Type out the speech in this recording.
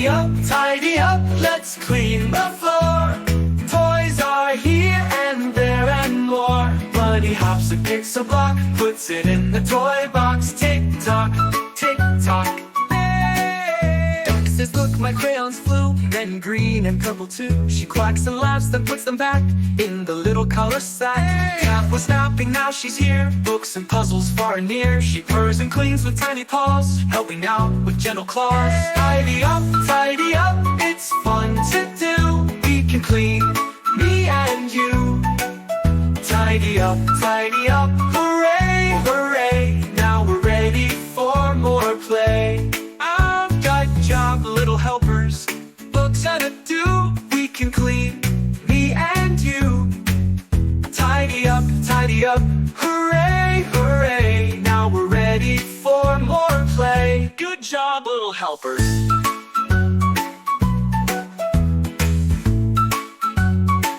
tidy up, let's clean the floor. Toys are here and there and more. Bunny hops and picks a block, puts it in the toy box. Tick tock, tick tock. Hey! Duck says, look, my crayons flew, then green and purple too. She quacks and laughs, then puts them back in the little color sack. Hey! Cat was napping, now she's here. Books and puzzles far and near. She purrs and cleans with tiny paws, helping out with gentle claws. Hey! Tidy up, it's fun to do. We can clean, me and you. Tidy up, hooray, hooray. Now we're ready for more play. I've got job, little helpers, books and a do. We can clean, me and you. Tidy up, hooray, hooray. Now we're ready for more play. Good job, little helpers.